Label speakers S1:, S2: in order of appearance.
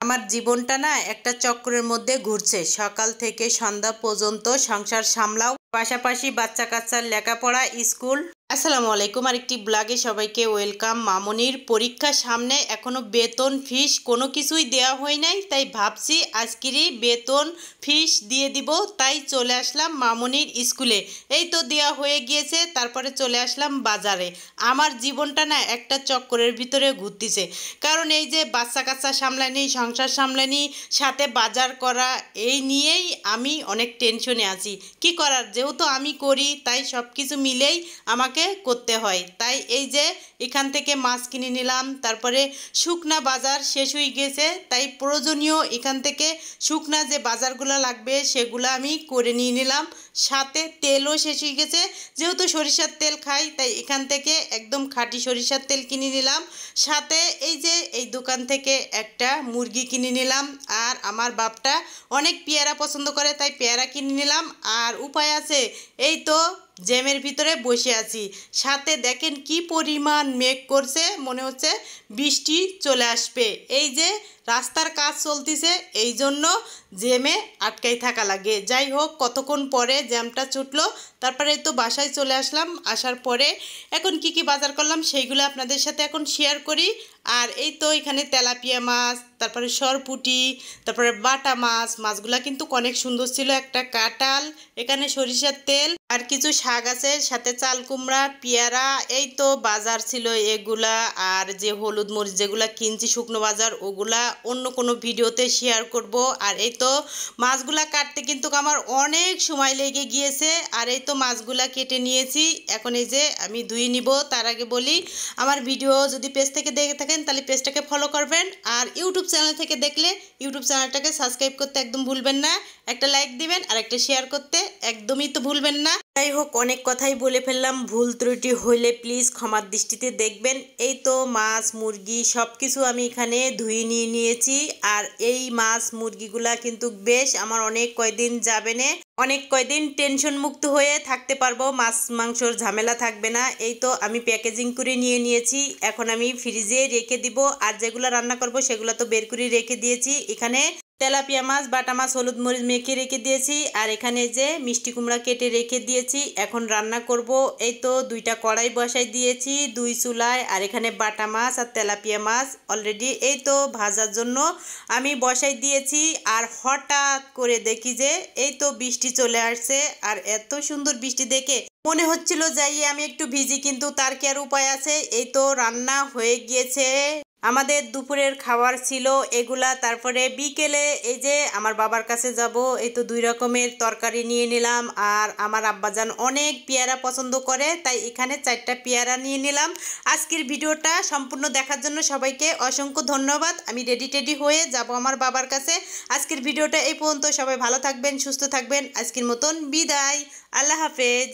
S1: আমার জীবনটা না একটা চক্রের মধ্যে ঘুরছে। সকাল থেকে সন্ধ্যা পর্যন্ত সংসার সামলাও, পাশাপাশি বাচ্চা কাচ্চার লেখাপড়া, স্কুল। আসসালামু আলাইকুম, আরেকটি ব্লগে সবাইকে ওয়েলকাম। মামনির পরীক্ষা সামনে, এখনো বেতন ফিস কোনো কিছুই দেওয়া হয় নাই, তাই ভাবছি আজকেরই বেতন ফিস দিয়ে দিব। তাই চলে আসলাম মামনির স্কুলে। এই তো দেওয়া হয়ে গিয়েছে, তারপরে চলে আসলাম বাজারে। আমার জীবনটা না একটা চক্করের ভিতরে ঘুরতেছে, কারণ এই যে বাচ্চা কাচ্চা সামলানি, সংসার সামলানি, সাথে বাজার করা, এই নিয়েই আমি অনেক টেনশনে আছি। কি করার, যেহেতু আমি করি তাই সব কিছু মিলেই আমাকে করতে হয়। তাই এই যে এখান থেকে মাছ কিনে নিলাম, তারপরে শুকনা বাজার শেষ হয়ে গেছে, তাই প্রয়োজনীয় এখান থেকে শুকনা যে বাজারগুলো লাগবে সেগুলো আমি করে নিয়ে নিলাম। সাথে তেলও শেষ হয়ে গেছে, যেহেতু সরিষার তেল খাই তাই এখান থেকে একদম খাঁটি সরিষার তেল কিনে নিলাম। সাথে এই যে এই দোকান থেকে একটা মুরগি কিনে নিলাম, আর আমার বাপটা অনেক পেয়ারা পছন্দ করে তাই পেয়ারা কিনে নিলাম। আর উপায় আছে, এই তো জ্যামের ভিতরে বসে আছি। সাথে দেখেন কি পরিমাণ মেঘ করছে, মনে হচ্ছে বৃষ্টি চলে আসবে। এই যে রাস্তার কাজ চলতেছে, এই জন্য জ্যামে আটকাই থাকা লাগে। যাই হোক, কতক্ষণ পরে জ্যামটা ছুটলো, তারপরে তো বাসায় চলে আসলাম। আসার পরে এখন কি বাজার করলাম সেইগুলো আপনাদের সাথে এখন শেয়ার করি। আর এই তো এখানে তেলাপিয়া মাছ, তারপরে সরপুঁটি, তারপরে বাটা মাছ, মাছগুলা কিন্তু অনেক সুন্দর ছিল। একটা কাঁঠাল, এখানে সরিষার তেল, আর কিছু শাক আছে, সাথে চাল কুমড়া, পেয়ারা। এই তো বাজার ছিল এগুলা। আর যে হলুদ মরিচ যেগুলা কিনছি শুকনো বাজার, ওগুলা অন্য কোনো ভিডিওতে শেয়ার করব। আর এই তো মাছগুলা কাটতে কিন্তু আমার অনেক সময় লেগে গিয়েছে। আর এই তো মাছগুলা কেটে নিয়েছি, এখন এই যে আমি ধুয়ে নিব। তার আগে বলি, আমার ভিডিও যদি পেজ থেকে দেখে থাকেন তাহলে পেজটাকে ফলো করবেন, আর ইউটিউব চ্যানেল থেকে দেখলে ইউটিউব চ্যানেলটাকে সাবস্ক্রাইব করতে একদম ভুলবেন না। একটা লাইক দিবেন আর একটা শেয়ার করতে একদমই তো ভুলবেন না। যাই হোক, অনেক কথাই বলে ফেললাম, ভুল ত্রুটি হইলে প্লিজ ক্ষমার দৃষ্টিতে দেখবেন। এই তো মাছ মুরগি সব কিছু আমি এখানে ধুয়ে নিয়ে নিয়েছি। আর এই মাছ মুরগিগুলা কিন্তু বেশ আমার অনেক কয়দিন যাবে না, অনেক কয়দিন টেনশন মুক্ত হয়ে থাকতে পারবো, মাছ মাংসর ঝামেলা থাকবে না। এই তো আমি প্যাকেজিং করে নিয়ে নিয়েছি, এখন আমি ফ্রিজে রেখে দিব। আর যেগুলো রান্না করব সেগুলো তো বের করে রেখে দিয়েছি। এখানে তেলাপিয়া মাছ, বাটা মাছ হলুদ মরিচ মেখে রেখে দিয়েছি, আর এখানে যে মিষ্টি কুমড়া কেটে রেখে দিয়েছি। এখন রান্না করব। এই তো দুইটা কড়াই বসাই দিয়েছি দুই চুলায়, আর এখানে বাটা মাছ আর তেলাপিয়া মাছ অলরেডি এই তো ভাজার জন্য আমি বসাই দিয়েছি। আর হঠাৎ করে দেখি যে এই তো বৃষ্টি চলে আসছে, আর এত সুন্দর বৃষ্টি দেখে মনে হচ্ছিল যাই আমি একটু ভিজি, কিন্তু তার কি আর উপায় আছে। এই তো রান্না হয়ে গিয়েছে, আমাদের দুপুরের খাবার ছিল এগুলা। তারপরে বিকেলে এই যে আমার বাবার কাছে যাব, এই তো 2 রকমের তরকারি নিয়ে নিলাম। আর আমার আব্বাজান অনেক পেয়ারা পছন্দ করে, তাই এখানে 4টা পেয়ারা নিয়ে নিলাম। আজকের ভিডিওটা সম্পূর্ণ দেখার জন্য সবাইকে অসংখ্য ধন্যবাদ। আমি রেডি হয়ে যাব আমার বাবার কাছে। আজকের ভিডিওটা এই পর্যন্ত, সবাই ভালো থাকবেন, সুস্থ থাকবেন। আজকের মতন বিদায়, আল্লাহ হাফেজ।